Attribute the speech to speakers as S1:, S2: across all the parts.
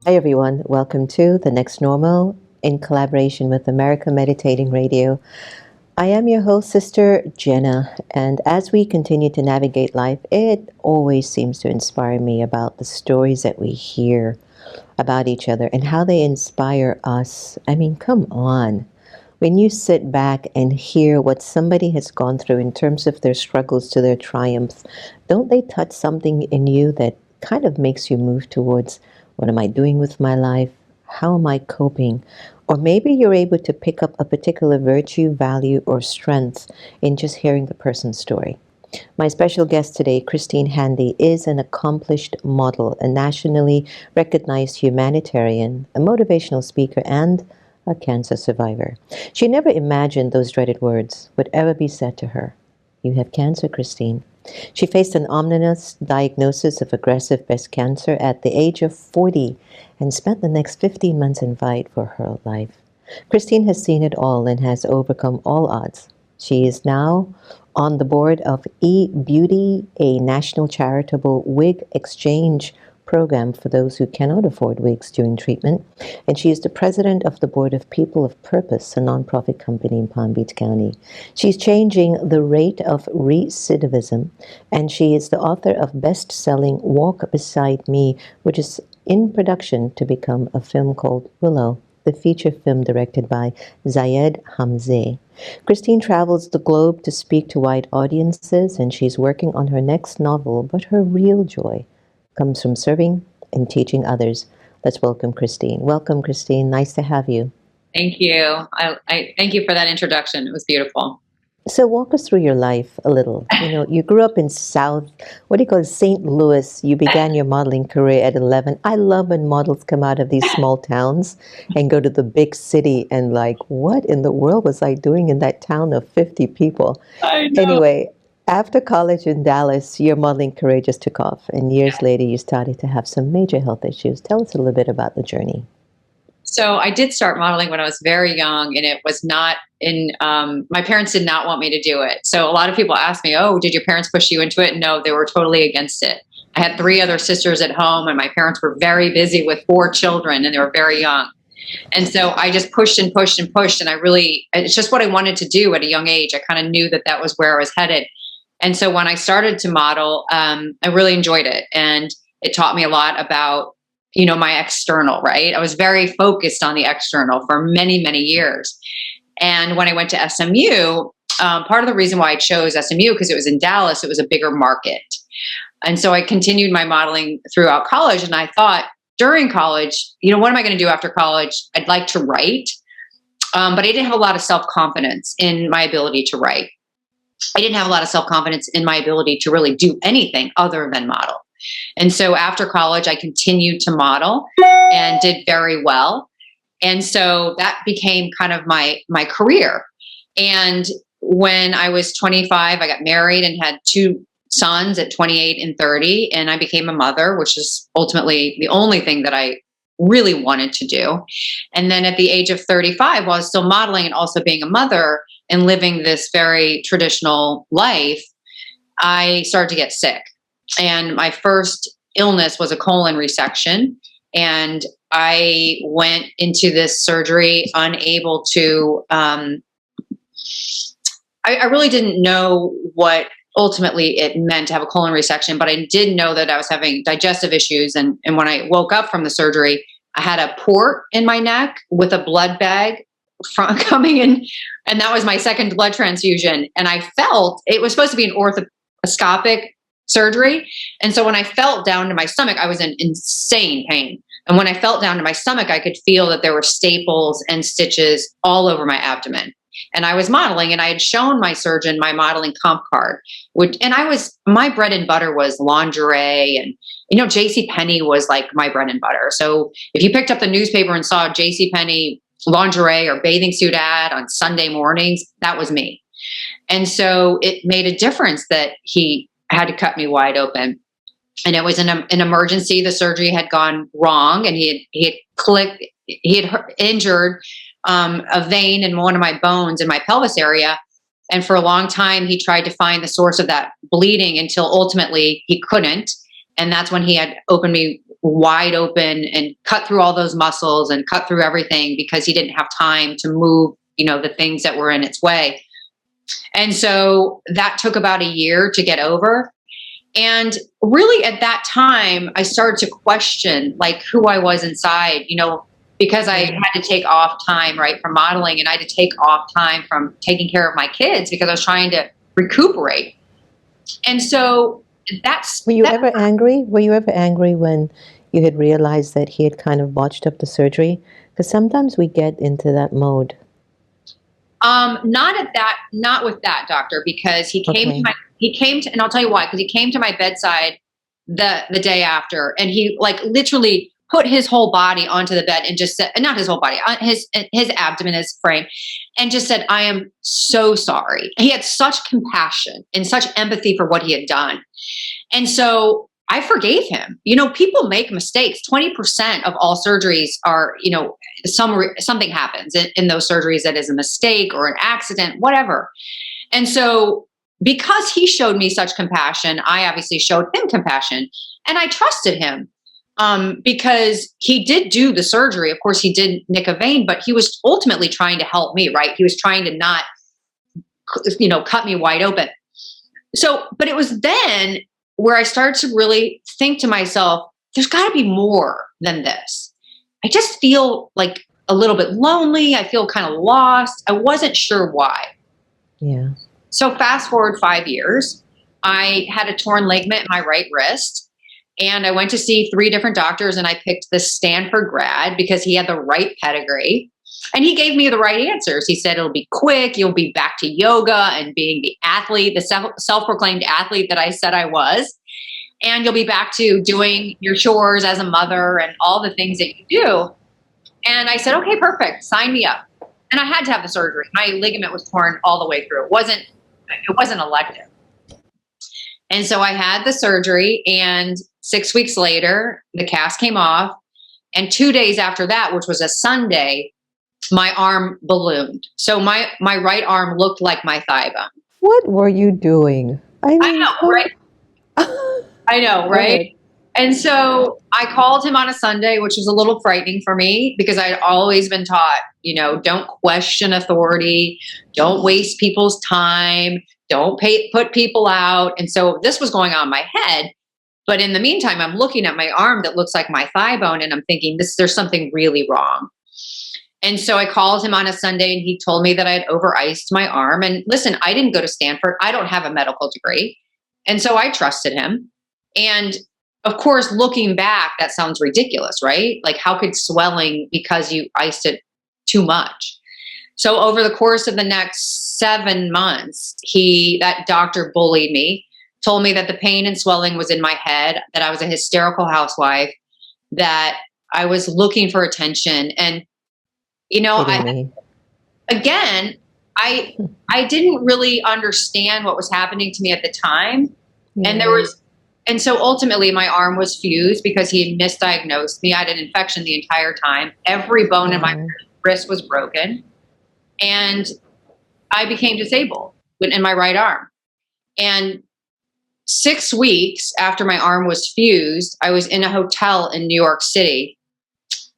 S1: Hi, everyone. Welcome to The Next Normal in collaboration with America Meditating Radio. I am your host, Sister Jenna, and as we continue to navigate life, it always seems to inspire me about the stories that we hear about each other and how they inspire us. I mean, come on. When you sit back and hear what somebody has gone through in terms of their struggles to their triumphs, don't they touch something in you that kind of makes you move towards what am I doing with my life? How am I coping? Or maybe you're able to pick up a particular virtue, value, or strength in just hearing the person's story. My special guest today, Christine Handy, is an accomplished model, a nationally recognized humanitarian, a motivational speaker, and a cancer survivor. She never imagined those dreaded words would ever be said to her. You have cancer, Christine. She faced an ominous diagnosis of aggressive breast cancer at the age of 40 and spent the next 15 months in fight for her life. Christine has seen it all and has overcome all odds. She is now on the board of Ebeauty, a national charitable wig exchange program for those who cannot afford wigs during treatment, and she is the president of the board of People of Purpose, a nonprofit company in Palm Beach County. She's changing the rate of recidivism, and she is the author of best-selling Walk Beside Me, which is in production to become a film called Willow, the feature film directed by Ziad Hamzeh. Christine travels the globe to speak to wide audiences, and she's working on her next novel, but her real joy comes from serving and teaching others. Let's welcome Christine. Welcome, Christine. Nice to have you.
S2: Thank you. I thank you for that introduction. It was beautiful.
S1: So walk us through your life a little. You grew up in St. Louis. You began your modeling career at 11. I love when models come out of these small towns and go to the big city and like, what in the world was I doing in that town of 50 people?
S2: I know.
S1: Anyway, after college in Dallas, your modeling career just took off, and years later, you started to have some major health issues. Tell us a little bit about the journey.
S2: So I did start modeling when I was very young, and it was not in, my parents did not want me to do it. So a lot of people ask me, oh, did your parents push you into it? No, they were totally against it. I had 3 other sisters at home, and my parents were very busy with 4 children, and they were very young. And so I just pushed and pushed and pushed, and it's just what I wanted to do at a young age. I kind of knew that that was where I was headed. And so when I started to model, I really enjoyed it. And it taught me a lot about, my external, right? I was very focused on the external for many, many years. And when I went to SMU, part of the reason why I chose SMU, because it was in Dallas, it was a bigger market. And so I continued my modeling throughout college. And I thought during college, what am I going to do after college? I'd like to write. But I didn't have a lot of self-confidence in my ability to write. I didn't have a lot of self-confidence in my ability to really do anything other than model. And so after college, I continued to model and did very well. And so that became kind of my career. And when I was 25, I got married and had 2 sons at 28 and 30. And I became a mother, which is ultimately the only thing that I really wanted to do. And then at the age of 35, while I was still modeling and also being a mother and living this very traditional life, I started to get sick. And my first illness was a colon resection. And I went into this surgery unable to, I really didn't know what ultimately it meant to have a colon resection, but I did know that I was having digestive issues. And when I woke up from the surgery, I had a port in my neck with a blood bag coming in, and that was my second blood transfusion. And I felt it was supposed to be an orthoscopic surgery. And so when I felt down to my stomach, I was in insane pain. And when I felt down to my stomach, I could feel that there were staples and stitches all over my abdomen. And I was modeling, and I had shown my surgeon my modeling comp card, my bread and butter was lingerie, and JCPenney was like my bread and butter. So if you picked up the newspaper and saw JCPenney lingerie or bathing suit ad on Sunday mornings, that was me. And so it made a difference that he had to cut me wide open. And it was an emergency. The surgery had gone wrong, and he had injured a vein in one of my bones in my pelvis area. And for a long time, he tried to find the source of that bleeding until ultimately he couldn't. And that's when he had opened me wide open and cut through all those muscles and cut through everything because he didn't have time to move, the things that were in its way. And so that took about a year to get over. And really at that time, I started to question like who I was inside, because I had to take off time, right, from modeling, and I had to take off time from taking care of my kids because I was trying to recuperate. And so
S1: Were you ever angry? Were you ever angry when you had realized that he had kind of botched up the surgery? Because sometimes we get into that mode.
S2: Not with that doctor, because he came to, and I'll tell you why, because he came to my bedside the day after, and he like literally put his whole body onto the bed and just said, not his whole body, his abdomen, his frame, and just said, I am so sorry. He had such compassion and such empathy for what he had done. And so I forgave him. People make mistakes. 20% of all surgeries are, something happens in those surgeries that is a mistake or an accident, whatever. And so because he showed me such compassion, I obviously showed him compassion, and I trusted him. Because he did do the surgery. Of course, he did nick a vein, but he was ultimately trying to help me, right? He was trying to not, cut me wide open. So, but it was then where I started to really think to myself, there's got to be more than this. I just feel like a little bit lonely. I feel kind of lost. I wasn't sure why.
S1: Yeah.
S2: So fast forward 5 years, I had a torn ligament in my right wrist. And I went to see 3 different doctors, and I picked the Stanford grad because he had the right pedigree. And he gave me the right answers. He said, it'll be quick. You'll be back to yoga and being the athlete, the self-proclaimed athlete that I said I was. And you'll be back to doing your chores as a mother and all the things that you do. And I said, okay, perfect. Sign me up. And I had to have the surgery. My ligament was torn all the way through. It wasn't elective. And so I had the surgery, and 6 weeks later, the cast came off. And 2 days after that, which was a Sunday, my arm ballooned. So my right arm looked like my thigh bone.
S1: What were you doing?
S2: I know, right? I know, right? And so I called him on a Sunday, which was a little frightening for me because I'd always been taught, don't question authority, don't waste people's time, don't put people out. And so this was going on in my head. But in the meantime, I'm looking at my arm that looks like my thigh bone, and I'm thinking, there's something really wrong. And so I called him on a Sunday, and he told me that I had over-iced my arm. And listen, I didn't go to Stanford. I don't have a medical degree. And so I trusted him. And of course, looking back, that sounds ridiculous, right? Like, how could swelling because you iced it too much? So over the course of the next 7 months, that doctor bullied me, told me that the pain and swelling was in my head, that I was a hysterical housewife, that I was looking for attention. And, I didn't really understand what was happening to me at the time. Yeah. And so ultimately my arm was fused because he had misdiagnosed me. I had an infection the entire time. Every bone in my wrist was broken. And I became disabled in my right arm. And 6 weeks after my arm was fused, I was in a hotel in New York City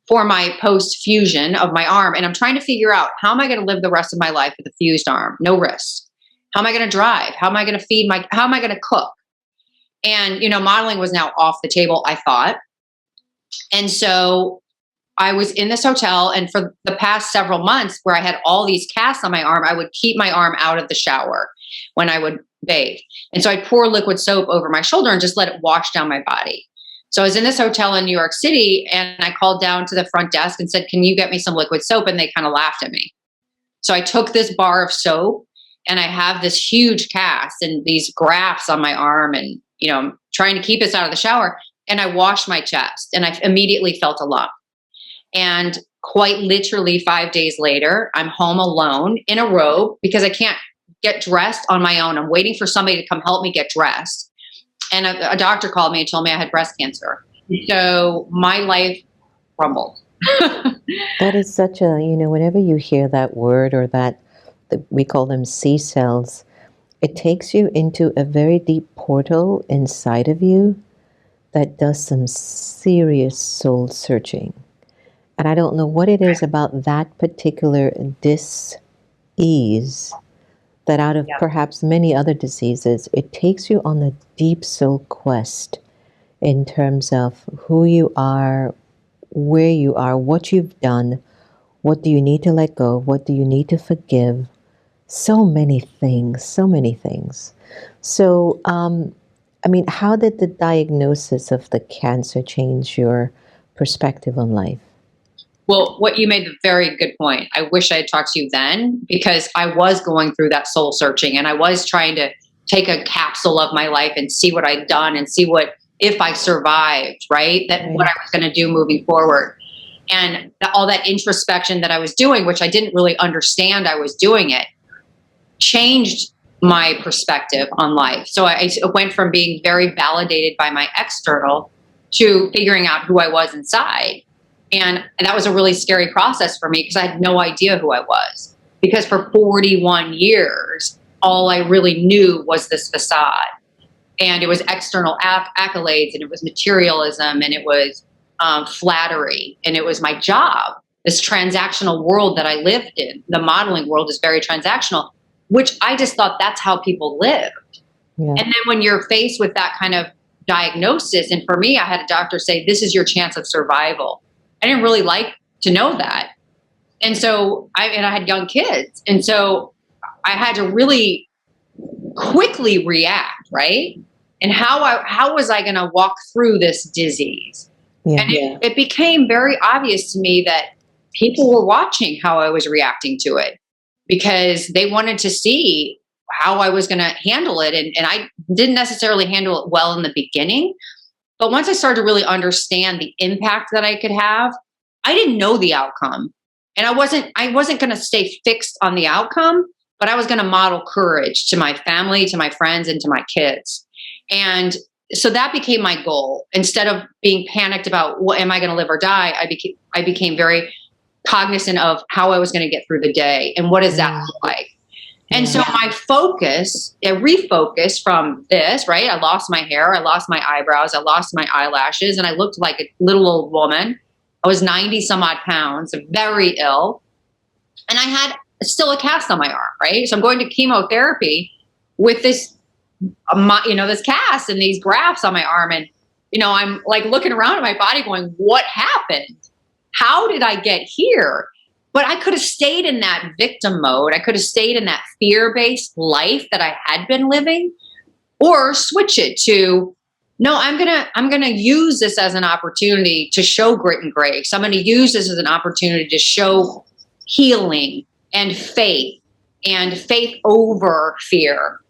S2: for my post-fusion of my arm. And I'm trying to figure out, how am I going to live the rest of my life with a fused arm? No wrist. How am I going to drive? How am I going to how am I going to cook? And, modeling was now off the table, I thought. And so I was in this hotel, and for the past several months where I had all these casts on my arm, I would keep my arm out of the shower when I would bathe. And so I'd pour liquid soap over my shoulder and just let it wash down my body. So I was in this hotel in New York City, and I called down to the front desk and said, can you get me some liquid soap? And they kind of laughed at me. So I took this bar of soap, and I have this huge cast and these grafts on my arm, and I'm trying to keep this out of the shower. And I washed my chest, and I immediately felt a lump. And quite literally 5 days later, I'm home alone in a robe because I can't get dressed on my own. I'm waiting for somebody to come help me get dressed. And a doctor called me and told me I had breast cancer. So my life crumbled.
S1: That is such a, whenever you hear that word or we call them C cells, it takes you into a very deep portal inside of you that does some serious soul searching. And I don't know what it is about that particular dis-ease that out of
S2: Yeah.
S1: perhaps many other diseases, it takes you on a deep soul quest in terms of who you are, where you are, what you've done, what do you need to let go, what do you need to forgive. So many things, so many things. So, I mean, how did the diagnosis of the cancer change your perspective on life?
S2: Well, what you made a very good point. I wish I had talked to you then, because I was going through that soul searching and I was trying to take a capsule of my life and see what I'd done and see what, if I survived, right? That what I was going to do moving forward. And all that introspection that I was doing, which I didn't really understand I was doing it, changed my perspective on life. So I went from being very validated by my external to figuring out who I was inside. And that was a really scary process for me because I had no idea who I was. Because for 41 years, all I really knew was this facade. And it was external accolades, and it was materialism, and it was flattery, and it was my job. This transactional world that I lived in, the modeling world is very transactional, which I just thought that's how people lived. Yeah. And then when you're faced with that kind of diagnosis, and for me, I had a doctor say, this is your chance of survival. I didn't really like to know that. And so I had young kids. And so I had to really quickly react, right? And how was I going to walk through this disease? Yeah. And it became very obvious to me that people were watching how I was reacting to it because they wanted to see how I was going to handle it. And I didn't necessarily handle it well in the beginning. But once I started to really understand the impact that I could have, I didn't know the outcome. And I wasn't going to stay fixed on the outcome, but I was going to model courage to my family, to my friends, and to my kids. And so that became my goal. Instead of being panicked about what am I going to live or die, I became very cognizant of how I was going to get through the day and what does that look like. And so my focus, a refocus from this, right? I lost my hair, I lost my eyebrows, I lost my eyelashes, and I looked like a little old woman. I was 90 some odd pounds, very ill. And I had still a cast on my arm, right? So I'm going to chemotherapy with this, this cast and these grafts on my arm. And, I'm like looking around at my body going, what happened? How did I get here? But I could have stayed in that victim mode. I could have stayed in that fear-based life that I had been living, or switch it to, no, I'm gonna use this as an opportunity to show grit and grace. I'm gonna use this as an opportunity to show healing and faith over fear.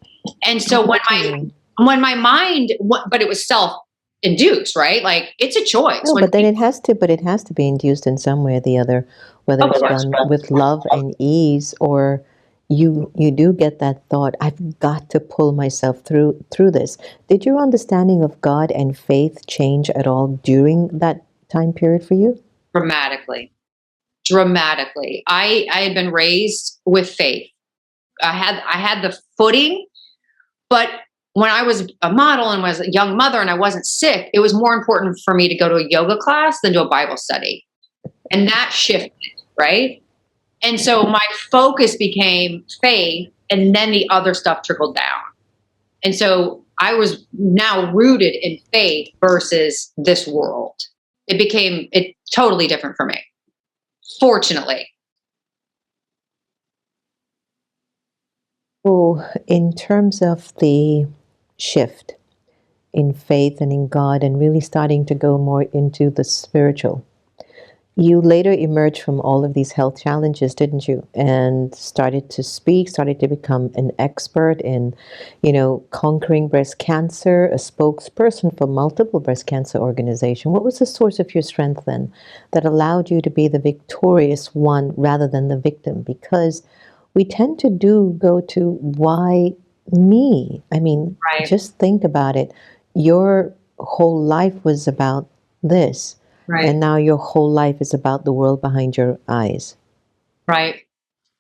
S2: And so when my mind, but it was self-induced, right? Like it's a choice.
S1: No, but then it has to be induced in some way or the other, whether it's done with love and ease, or you do get that thought, I've got to pull myself through this. Did your understanding of God and faith change at all during that time period for you?
S2: Dramatically. I had been raised with faith. I had the footing, but when I was a model and was a young mother and I wasn't sick, it was more important for me to go to a yoga class than to a Bible study. And that shifted, right? And so my focus became faith, and then the other stuff trickled down. And so I was now rooted in faith versus this world. It totally different for me, fortunately.
S1: So in terms of the shift in faith and in God and really starting to go more into the spiritual, you later emerged from all of these health challenges, didn't you? And started to become an expert in, conquering breast cancer, a spokesperson for multiple breast cancer organizations. What was the source of your strength then that allowed you to be the victorious one rather than the victim? Because we tend to go to why me? I mean, right. Just think about it. Your whole life was about this. Right. And now your whole life is about the world behind your eyes.
S2: Right.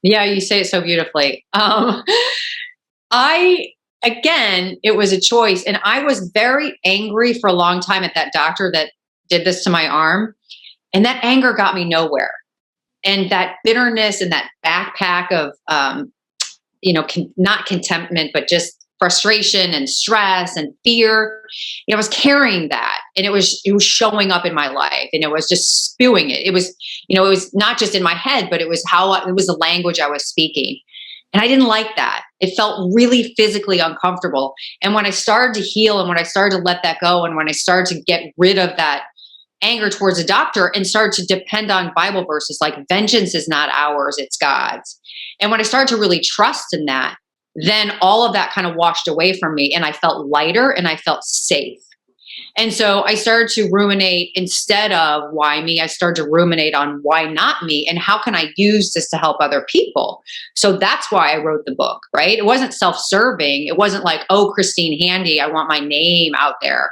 S2: Yeah, you say it so beautifully. again, it was a choice. And I was very angry for a long time at that doctor that did this to my arm. And that anger got me nowhere. And that bitterness and that backpack of, not contentment, but just frustration and stress and fear. I was carrying that, and it was showing up in my life, and it was just spewing it. It was, it was not just in my head, but it was it was the language I was speaking. And I didn't like that. It felt really physically uncomfortable. And when I started to heal and when I started to let that go and when I started to get rid of that anger towards a doctor and started to depend on Bible verses like vengeance is not ours, it's God's. And when I started to really trust in that, then all of that kind of washed away from me and I felt lighter and I felt safe. And so I started to ruminate instead of why me, I started to ruminate on why not me and how can I use this to help other people? So that's why I wrote the book, right? It wasn't self-serving. It wasn't like, oh, Christine Handy, I want my name out there.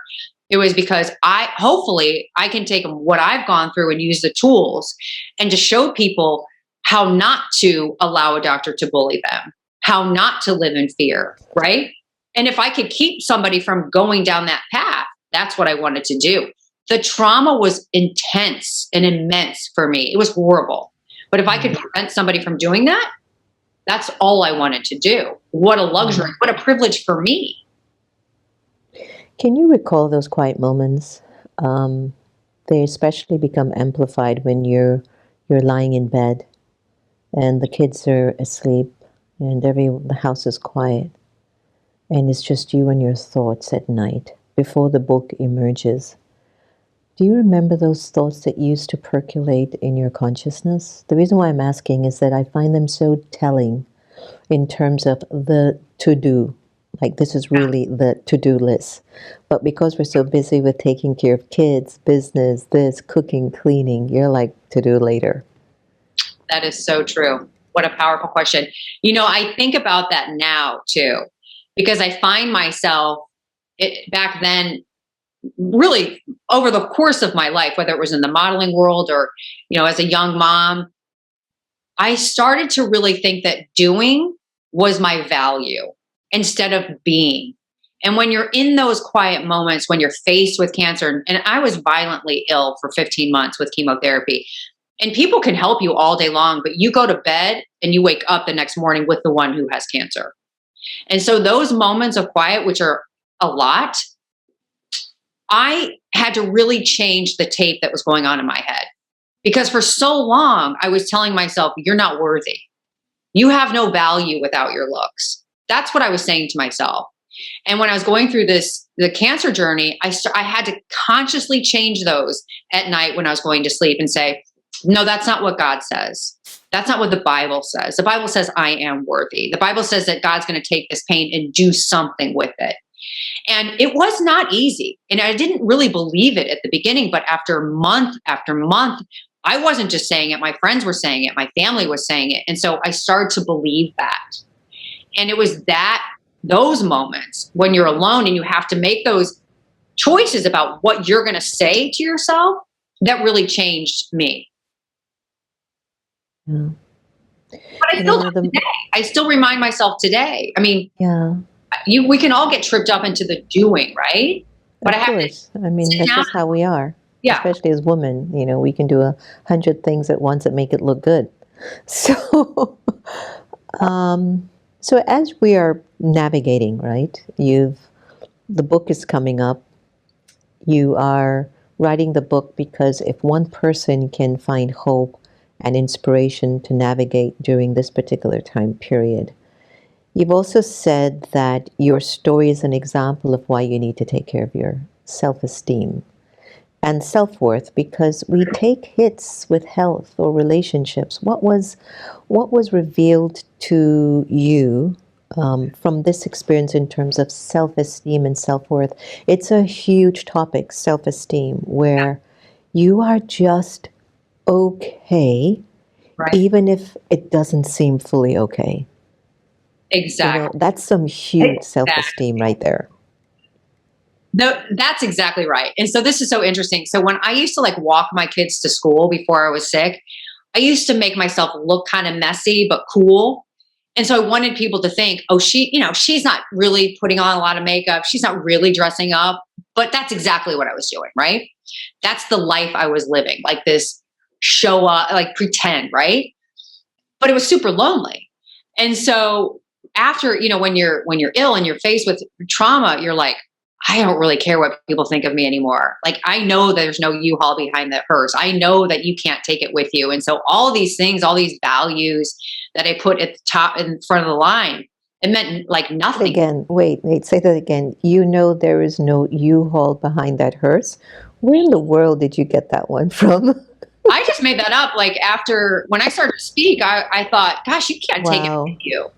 S2: It was because hopefully I can take what I've gone through and use the tools and to show people how not to allow a doctor to bully them, how not to live in fear, right? And if I could keep somebody from going down that path, that's what I wanted to do. The trauma was intense and immense for me. It was horrible. But if I could prevent somebody from doing that, that's all I wanted to do. What a luxury, what a privilege for me.
S1: Can you recall those quiet moments? They especially become amplified when you're lying in bed and the kids are asleep and the house is quiet and it's just you and your thoughts at night before the book emerges. Do you remember those thoughts that used to percolate in your consciousness? The reason why I'm asking is that I find them so telling in terms of the to-do. Like this is really the to-do list. But because we're so busy with taking care of kids, business, this, cooking, cleaning, you're like to-do later.
S2: That is so true. What a powerful question. I think about that now too, because I find myself back then, really over the course of my life, whether it was in the modeling world or, as a young mom, I started to really think that doing was my value instead of being. And when you're in those quiet moments, when you're faced with cancer, and I was violently ill for 15 months with chemotherapy, and people can help you all day long, but you go to bed and you wake up the next morning with the one who has cancer. And so those moments of quiet, which are a lot, I had to really change the tape that was going on in my head. Because for so long, I was telling myself, you're not worthy. You have no value without your looks. That's what I was saying to myself. And when I was going through the cancer journey, I had to consciously change those at night when I was going to sleep and say, no, that's not what God says. That's not what the Bible says. The Bible says I am worthy. The Bible says that God's going to take this pain and do something with it. And it was not easy. And I didn't really believe it at the beginning, but after month, I wasn't just saying it. My friends were saying it. My family was saying it. And so I started to believe that. And it was those moments when you're alone and you have to make those choices about what you're going to say to yourself that really changed me.
S1: Yeah.
S2: But I still do today. I still remind myself today. I mean,
S1: yeah.
S2: We can all get tripped up into the doing, right? But
S1: of course. I mean, that's just how we are. Yeah. Especially as women, we can do 100 things at once that make it look good. So, so as we are navigating, right? The book is coming up. You are writing the book because if one person can find hope and inspiration to navigate during this particular time period. You've also said that your story is an example of why you need to take care of your self-esteem and self-worth because we take hits with health or relationships. What was revealed to you from this experience in terms of self-esteem and self-worth? It's a huge topic, self-esteem, where you are just okay, right, even if it doesn't seem fully okay.
S2: Exactly.
S1: That's some huge self-esteem right there.
S2: No, that's exactly right. And so this is so interesting. So when I used to walk my kids to school before I was sick, I used to make myself look kind of messy, but cool. And so I wanted people to think, oh, she's not really putting on a lot of makeup. She's not really dressing up. But that's exactly what I was doing, right? That's the life I was living, like this show up, like pretend, right? But it was super lonely. And so after, when you're ill and you're faced with trauma, you're like, I don't really care what people think of me anymore. Like, I know there's no U-Haul behind the hearse. I know that you can't take it with you. And so all these things, all these values that I put at the top in front of the line, it meant like nothing.
S1: Again, wait, say that again. You know there is no U-Haul behind that hearse. Where in the world did you get that one from?
S2: I just made that up. Like after, when I started to speak, I thought, gosh, you can't take it with you.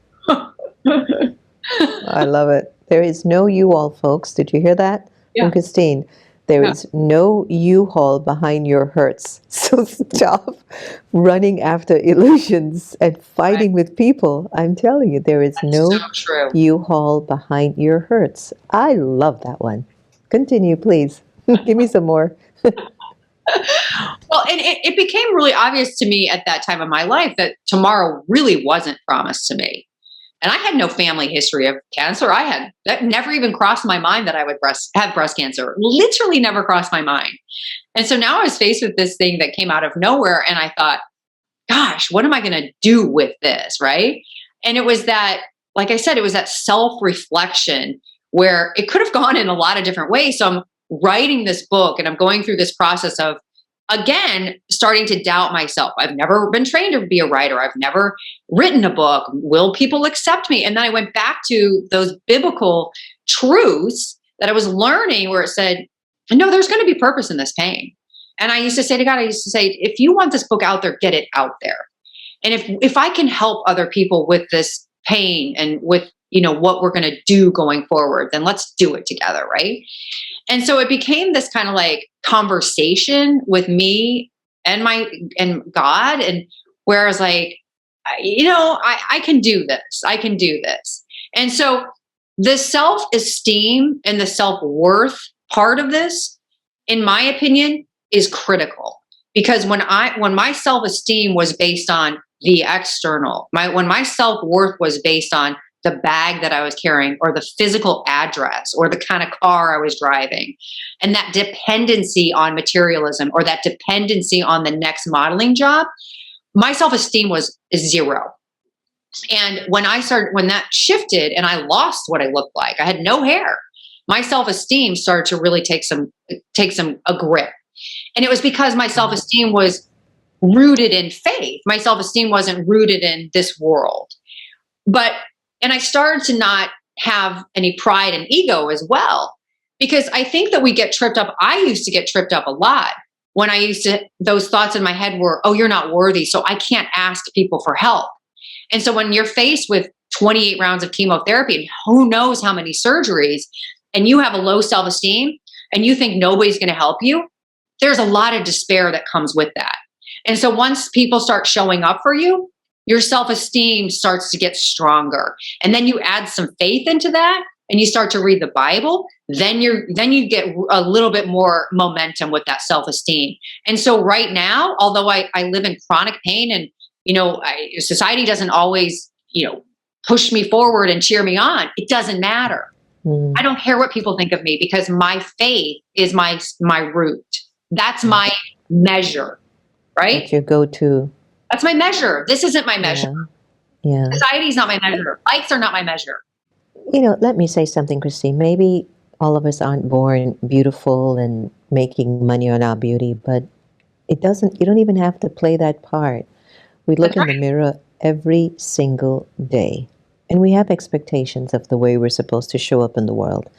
S1: I love it. There is no U-Haul, folks. Did you hear that?
S2: Yeah.
S1: From Christine. There is no U-Haul behind your hurts. So stop running after illusions and fighting with people. I'm telling you, there is no U-Haul behind your hurts. I love that one. Continue, please. Give me some more.
S2: Well, and it became really obvious to me at that time of my life that tomorrow really wasn't promised to me. And I had no family history of cancer. That never even crossed my mind that I would have breast cancer. Literally never crossed my mind. And so now I was faced with this thing that came out of nowhere. And I thought, gosh, what am I going to do with this? Right. And it was that, like I said, it was that self-reflection where it could have gone in a lot of different ways. So I'm writing this book and I'm going through this process of, again, starting to doubt myself. I've never been trained to be a writer. I've never written a book. Will people accept me? And then I went back to those biblical truths that I was learning where it said, no, there's going to be purpose in this pain. And I used to say to God, if you want this book out there, get it out there. And if I can help other people with this pain and with, what we're going to do going forward, then let's do it together. Right. And so it became this kind of like conversation with me and God. And where I was like, I can do this. I can do this. And so the self-esteem and the self-worth part of this, in my opinion, is critical. Because when my self-esteem was based on the external, when my self-worth was based on the bag that I was carrying or the physical address or the kind of car I was driving, and that dependency on materialism or that dependency on the next modeling job, my self-esteem was zero. And when that shifted and I lost what I looked like, I had no hair, my self-esteem started to really take a grip. And it was because my self-esteem was rooted in faith. My self-esteem wasn't rooted in this world. And I started to not have any pride and ego as well, because I think that we get tripped up. I used to get tripped up a lot when those thoughts in my head were, oh, you're not worthy, so I can't ask people for help. And so when you're faced with 28 rounds of chemotherapy and who knows how many surgeries, and you have a low self-esteem and you think nobody's going to help you, there's a lot of despair that comes with that. And so once people start showing up for you, your self-esteem starts to get stronger. And then you add some faith into that and you start to read the Bible, then you get a little bit more momentum with that self-esteem. And so right now, although I live in chronic pain and, society doesn't always, push me forward and cheer me on, it doesn't matter. I don't care what people think of me because my faith is my root. That's my measure, right?
S1: That's your go-to.
S2: That's my measure. This isn't my measure.
S1: Yeah.
S2: Society's not my measure. Likes are not my measure.
S1: Let me say something, Christine. Maybe all of us aren't born beautiful and making money on our beauty, but you don't even have to play that part. We look in the mirror every single day, and we have expectations of the way we're supposed to show up in the world.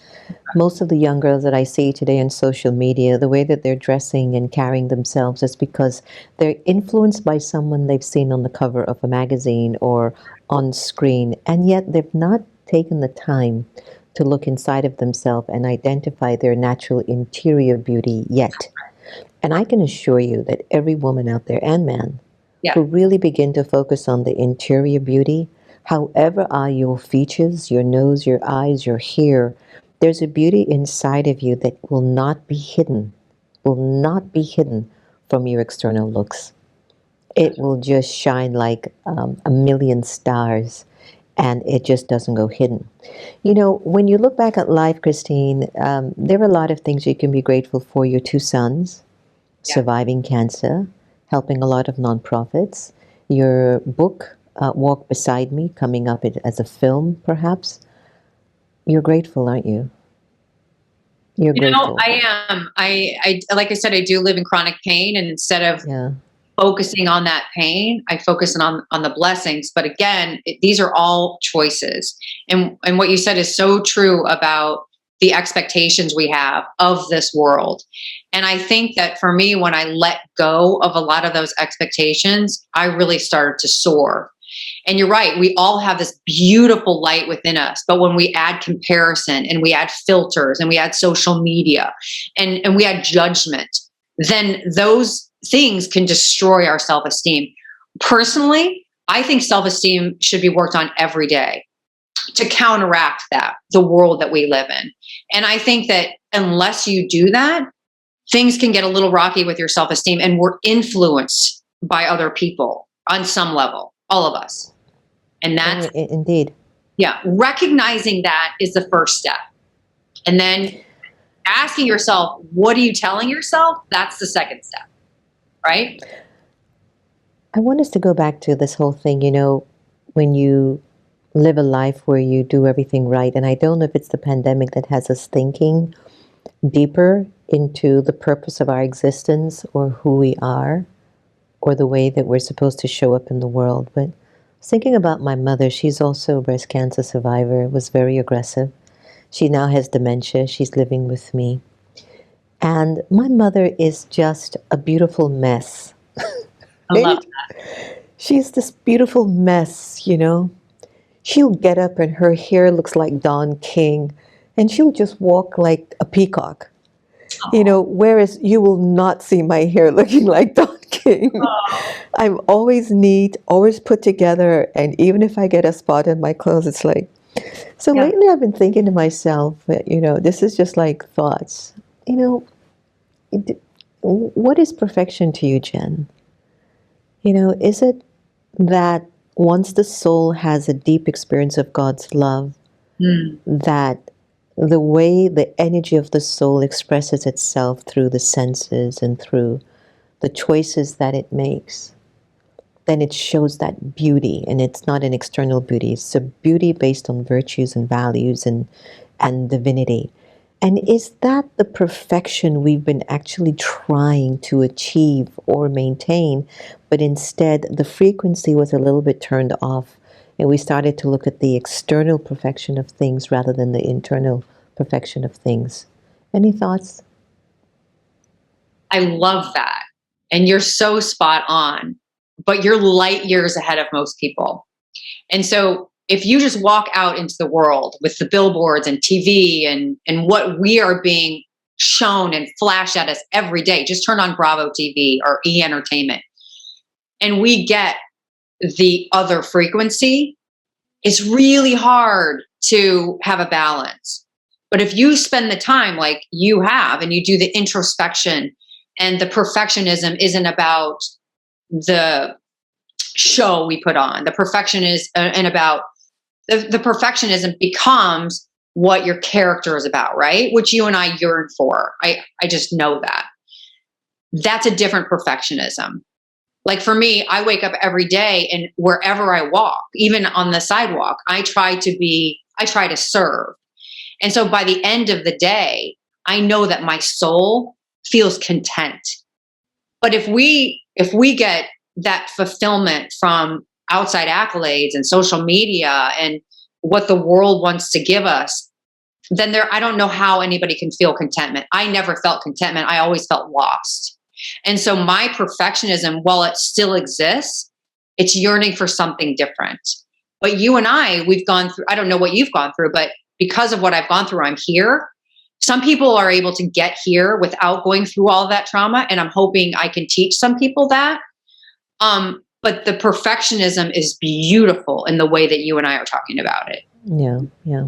S1: Most of the young girls that I see today on social media, the way that they're dressing and carrying themselves is because they're influenced by someone they've seen on the cover of a magazine or on screen, and yet they've not taken the time to look inside of themselves and identify their natural interior beauty yet. And I can assure you that every woman out there and man who really begin to focus on the interior beauty, however are your features, your nose, your eyes, your hair, there's a beauty inside of you that will not be hidden from your external looks. It will just shine like a million stars. and it just doesn't go hidden. You know, when you look back at life, Christine, there are a lot of things you can be grateful for. Your two sons,
S2: Yeah.
S1: surviving cancer, helping a lot of nonprofits, your book, Walk Beside Me, coming up as a film, perhaps. You're grateful, aren't you? You're grateful.
S2: I am. Like I said, I do live in chronic pain, and instead of
S1: Yeah.
S2: focusing on that pain, I focus on the blessings. But again, these are all choices. And what you said is so true about the expectations we have of this world. And I think that for me, when I let go of a lot of those expectations, I really started to soar. And you're right, we all have this beautiful light within us. But when we add comparison and we add filters and we add social media and we add judgment, then those things can destroy our self-esteem. Personally, I think self-esteem should be worked on every day to counteract the world that we live in. And I think that unless you do that, things can get a little rocky with your self-esteem, and we're influenced by other people on some level, all of us. And that's,
S1: Indeed.
S2: yeah, recognizing that is the first step. And then asking yourself, what are you telling yourself? That's the second step, right?
S1: I want us to go back to this whole thing, you know, when you live a life where you do everything right. And I don't know if it's the pandemic that has us thinking deeper into the purpose of our existence or who we are or the way that we're supposed to show up in the world. But I was thinking about my mother. She's also a breast cancer survivor, was very aggressive. She now has dementia. She's living with me. And my mother is just a beautiful mess.
S2: I love that.
S1: She's this beautiful mess, you know. She'll get up and her hair looks like Don King, and she'll just walk like a peacock. You know, whereas you will not see my hair looking like Don King. I'm always neat, always put together, and even if I get a spot in my clothes, it's like... So lately I've been thinking to myself, you know, this is just like thoughts. You know, what is perfection to you, Jen? You know, is it that once the soul has a deep experience of God's love, that the way the energy of the soul expresses itself through the senses and through the choices that it makes, then it shows that beauty, and it's not an external beauty. It's a beauty based on virtues and values and divinity. And is that the perfection we've been actually trying to achieve or maintain, but instead the frequency was a little bit turned off, and we started to look at the external perfection of things rather than the internal perfection of things? Any thoughts?
S2: I love that. And you're so spot on, but you're light years ahead of most people. And so if you just walk out into the world with the billboards and TV and what we are being shown and flashed at us every day, just turn on Bravo TV or E Entertainment, and we get the other frequency, it's really hard to have a balance. But if you spend the time like you have and you do the introspection, and the perfectionism isn't about the show we put on, the perfection is and about the perfectionism becomes what your character is about, right? Which you and I yearn for. I just know that. That's a different perfectionism. Like for me, I wake up every day, and wherever I walk, even on the sidewalk, I try to serve. And so by the end of the day, I know that my soul feels content. But if we get that fulfillment from outside accolades and social media and what the world wants to give us, then I don't know how anybody can feel contentment. I never felt contentment. I always felt lost. And so my perfectionism, while it still exists, it's yearning for something different. But you and we've gone through, I don't know what you've gone through, but because of what I've gone through, I'm here. Some people are able to get here without going through all of that trauma. And I'm hoping I can teach some people that. But the perfectionism is beautiful in the way that you and I are talking about it.
S1: Yeah.
S2: Yeah.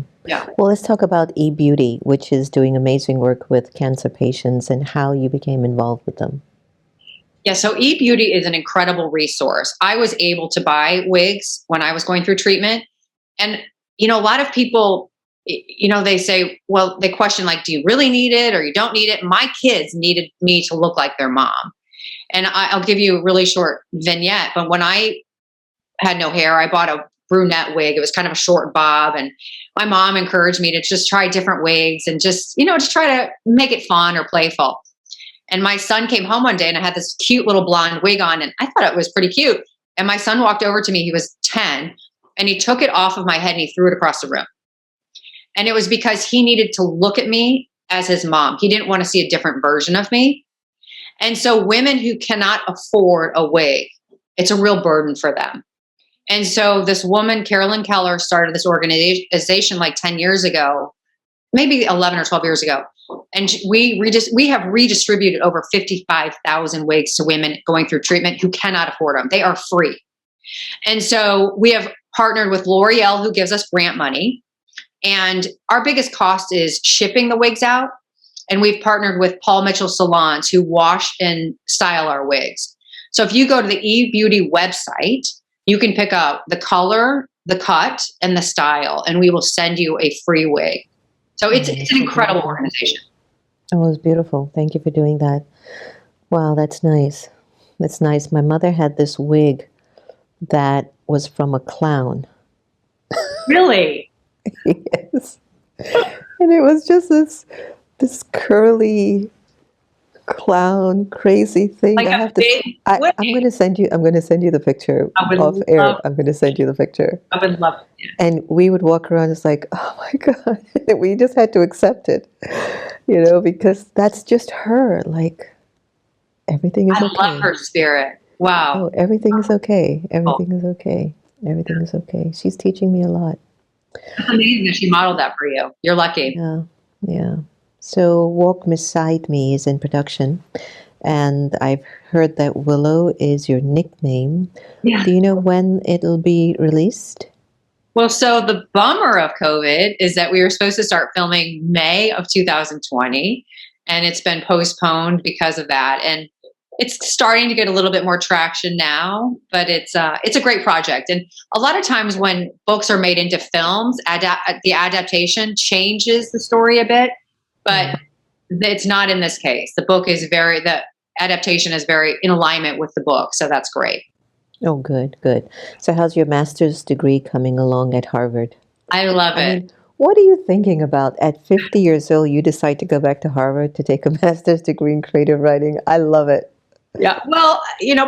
S1: Well, let's talk about Ebeauty, which is doing amazing work with cancer patients, and how you became involved with them.
S2: Yeah, so Ebeauty is an incredible resource. I was able to buy wigs when I was going through treatment, And, a lot of people, they say, well, they question, like, do you really need it or you don't need it? My kids needed me to look like their mom. And I'll give you a really short vignette. But when I had no hair, I bought a brunette wig. It was kind of a short bob. And my mom encouraged me to just try different wigs and just try to make it fun or playful. And my son came home one day and I had this cute little blonde wig on and I thought it was pretty cute. And my son walked over to me. He was 10 and he took it off of my head and he threw it across the room. And it was because he needed to look at me as his mom. He didn't want to see a different version of me. And so women who cannot afford a wig, it's a real burden for them. And so this woman, Carolyn Keller, started this organization like 10 years ago, maybe 11 or 12 years ago. And we have redistributed over 55,000 wigs to women going through treatment who cannot afford them. They are free. And so we have partnered with L'Oreal, who gives us grant money. And our biggest cost is shipping the wigs out. And we've partnered with Paul Mitchell salons who wash and style our wigs. So if you go to the Ebeauty website, you can pick up the color, the cut, and the style, and we will send you a free wig. So it's an incredible organization.
S1: Oh, it was beautiful. Thank you for doing that. Wow, that's nice. That's nice. My mother had this wig that was from a clown.
S2: Really?
S1: Yes. And it was just this curly clown crazy thing.
S2: Like
S1: I'm going to send you the picture off air. I'm going to send you the picture.
S2: I would love it. Yeah.
S1: And we would walk around, it's like, oh my God. We just had to accept it, because that's just her. Like, everything is okay.
S2: I love her spirit. Wow.
S1: Oh, everything is okay. Everything is okay. Everything is okay. She's teaching me a lot.
S2: It's amazing that she modeled that for you. You're lucky.
S1: Yeah. So Walk Beside Me is in production, and I've heard that Willow is your nickname. Yeah. Do you know when it'll be released?
S2: Well, so the bummer of COVID is that we were supposed to start filming May of 2020, and it's been postponed because of that. And it's starting to get a little bit more traction now, but it's a great project. And a lot of times when books are made into films, the adaptation changes the story a bit. But it's not in this case. The adaptation is very in alignment with the book. So that's great.
S1: Oh, good. So how's your master's degree coming along at Harvard?
S2: I love it.
S1: What are you thinking about? At 50 years old, you decide to go back to Harvard to take a master's degree in creative writing. I love it.
S2: Yeah. Well,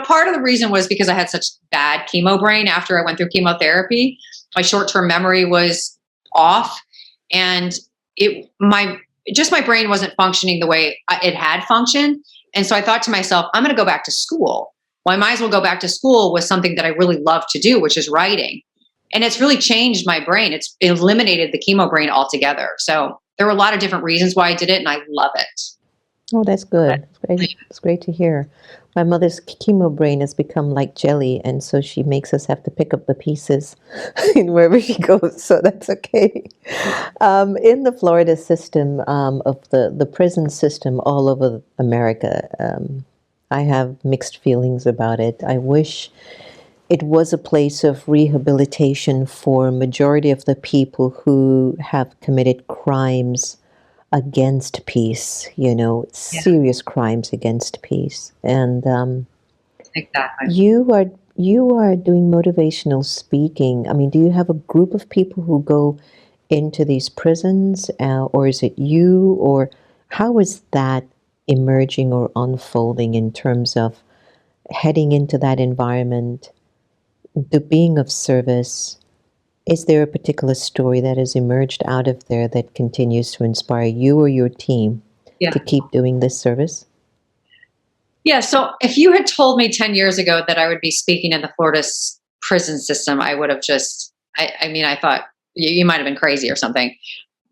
S2: part of the reason was because I had such bad chemo brain after I went through chemotherapy. My short-term memory was off and my brain wasn't functioning the way it had functioned. And so I thought to myself, I'm going to go back to school. Well, I might as well go back to school with something that I really love to do, which is writing. And it's really changed my brain. It's eliminated the chemo brain altogether. So there were a lot of different reasons why I did it, and I love it.
S1: Oh, that's good. It's great to hear. My mother's chemo brain has become like jelly, and so she makes us have to pick up the pieces wherever she goes, so that's okay. In the Florida system of the prison system all over America, I have mixed feelings about it. I wish it was a place of rehabilitation for a majority of the people who have committed crimes against peace, serious crimes against peace. And
S2: exactly.
S1: You are doing motivational speaking. I mean, do you have a group of people who go into these prisons, or is it you, or how is that emerging or unfolding in terms of heading into that environment, the being of service? Is there a particular story that has emerged out of there that continues to inspire you or your team to keep doing this service?
S2: Yeah. So if you had told me 10 years ago that I would be speaking in the Florida prison system, I would have I thought you might have been crazy or something.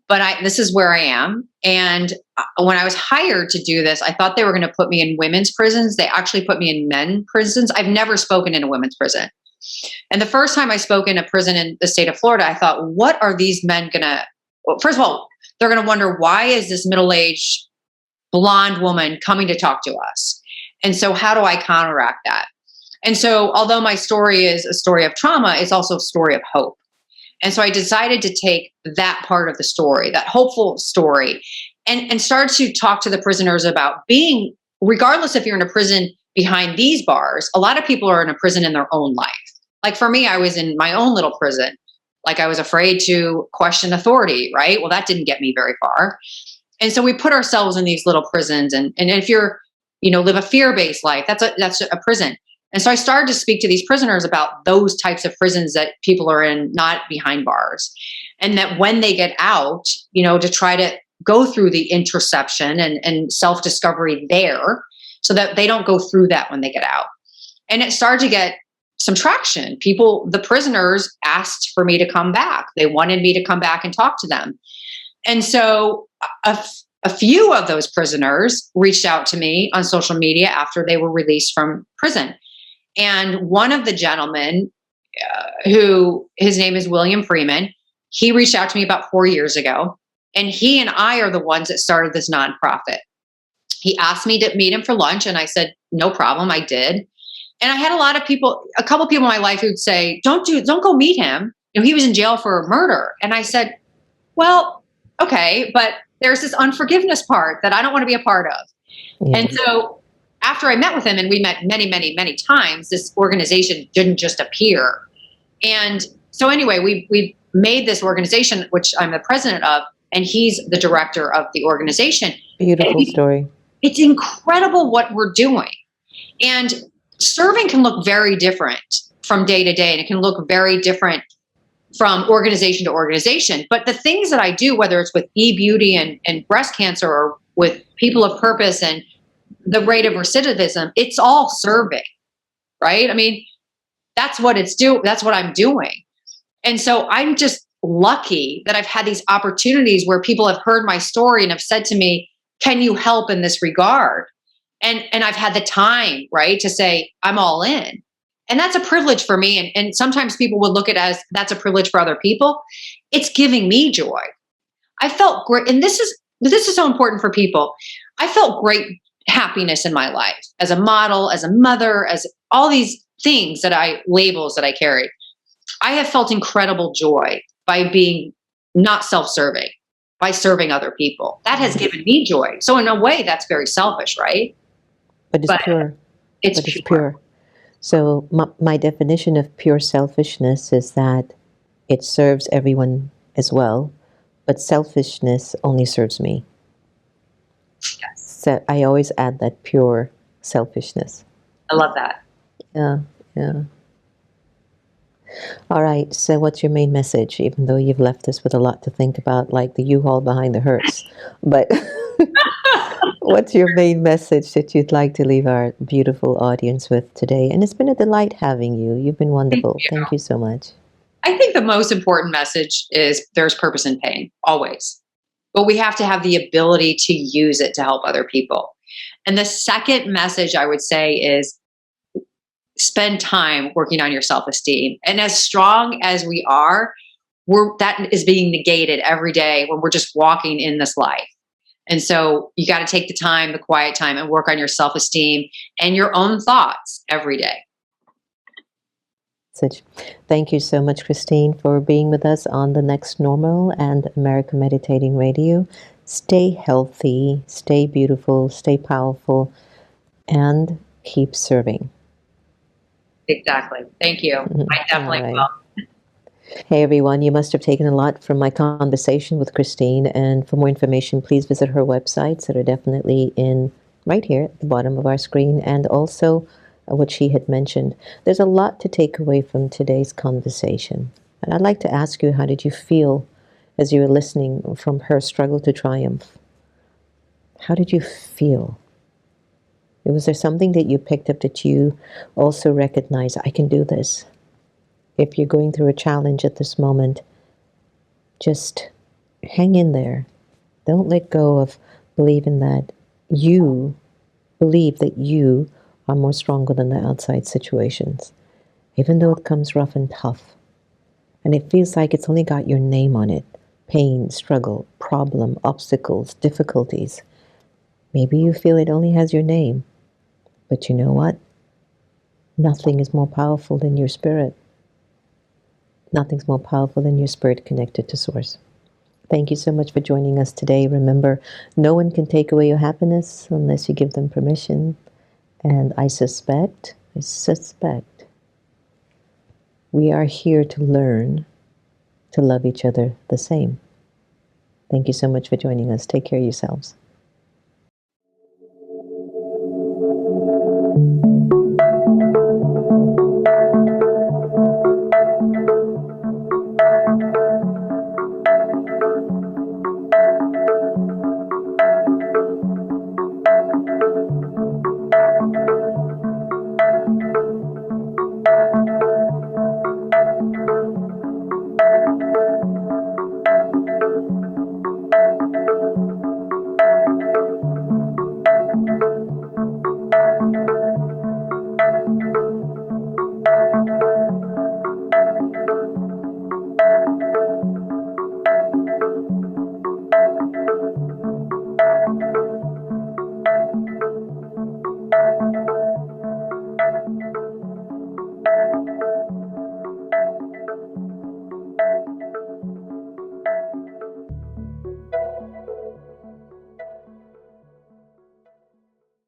S2: But this is where I am. And when I was hired to do this, I thought they were going to put me in women's prisons. They actually put me in men prisons. I've never spoken in a women's prison. And the first time I spoke in a prison in the state of Florida, I thought, what are these men first of all, they're going to wonder, why is this middle-aged blonde woman coming to talk to us? And so how do I counteract that? And so although my story is a story of trauma, it's also a story of hope. And so I decided to take that part of the story, that hopeful story, and start to talk to the prisoners about being, regardless if you're in a prison behind these bars, a lot of people are in a prison in their own life. Like for me, I was in my own little prison. Like I was afraid to question authority, right? Well, that didn't get me very far. And so we put ourselves in these little prisons. And if you're, live a fear-based life, that's a prison. And so I started to speak to these prisoners about those types of prisons that people are in, not behind bars. And that when they get out, to try to go through the introspection and self-discovery there so that they don't go through that when they get out. And it started to get some traction. The prisoners asked for me to come back. They wanted me to come back and talk to them. And so a few of those prisoners reached out to me on social media after they were released from prison. And one of the gentlemen, who his name is William Freeman, he reached out to me about 4 years ago. And he and I are the ones that started this nonprofit. He asked me to meet him for lunch, and I said, no problem. I did. And I had a couple people in my life who'd say, don't go meet him. He was in jail for a murder. And I said, well, okay, but there's this unforgiveness part that I don't want to be a part of. Yeah. And so after I met with him, and we met many, many, many times, this organization didn't just appear. And so anyway, we made this organization, which I'm the president of, and he's the director of the organization.
S1: Beautiful story.
S2: It's incredible what we're doing. And serving can look very different from day to day, and it can look very different from organization to organization. But the things that I do, whether it's with Ebeauty and breast cancer, or with people of purpose and the rate of recidivism, it's all serving, right? I mean, that's what that's what I'm doing. And so I'm just lucky that I've had these opportunities where people have heard my story and have said to me, can you help in this regard? And I've had the time, right, to say, I'm all in. And that's a privilege for me. And sometimes people would look at it as that's a privilege for other people. It's giving me joy. I felt great. And this is so important for people. I felt great happiness in my life as a model, as a mother, as all these things labels that I carried. I have felt incredible joy by being not self-serving, by serving other people. That has given me joy. So in a way, that's very selfish, right?
S1: But it's pure. It's pure. So my definition of pure selfishness is that it serves everyone as well, but selfishness only serves me.
S2: Yes.
S1: So I always add that pure selfishness.
S2: I love that.
S1: Yeah. All right, so what's your main message, even though you've left us with a lot to think about, like the U-Haul behind the hearse? But what's your main message that you'd like to leave our beautiful audience with today? And it's been a delight having you. You've been wonderful. Thank you so much.
S2: I think the most important message is there's purpose in pain, always. But we have to have the ability to use it to help other people. And the second message I would say is spend time working on your self-esteem. And as strong as we are, that is being negated every day when we're just walking in this life. And so you got to take the time, the quiet time, and work on your self-esteem and your own thoughts every day.
S1: Thank you so much, Christine, for being with us on The Next Normal and American Meditating Radio. Stay healthy, stay beautiful, stay powerful, and keep serving.
S2: Exactly. Thank you. I definitely will.
S1: Hey everyone, you must have taken a lot from my conversation with Christine, and for more information, please visit her websites that are definitely right here at the bottom of our screen, and also what she had mentioned. There's a lot to take away from today's conversation. And I'd like to ask you, how did you feel as you were listening from her struggle to triumph? How did you feel? Was there something that you picked up that you also recognize, I can do this? If you're going through a challenge at this moment, just hang in there. Don't let go of believing that you are more stronger than the outside situations, even though it comes rough and tough. And it feels like it's only got your name on it. Pain, struggle, problem, obstacles, difficulties. Maybe you feel it only has your name. But you know what? Nothing is more powerful than your spirit. Nothing's more powerful than your spirit connected to Source. Thank you so much for joining us today. Remember, no one can take away your happiness unless you give them permission. And I suspect, we are here to learn to love each other the same. Thank you so much for joining us. Take care of yourselves.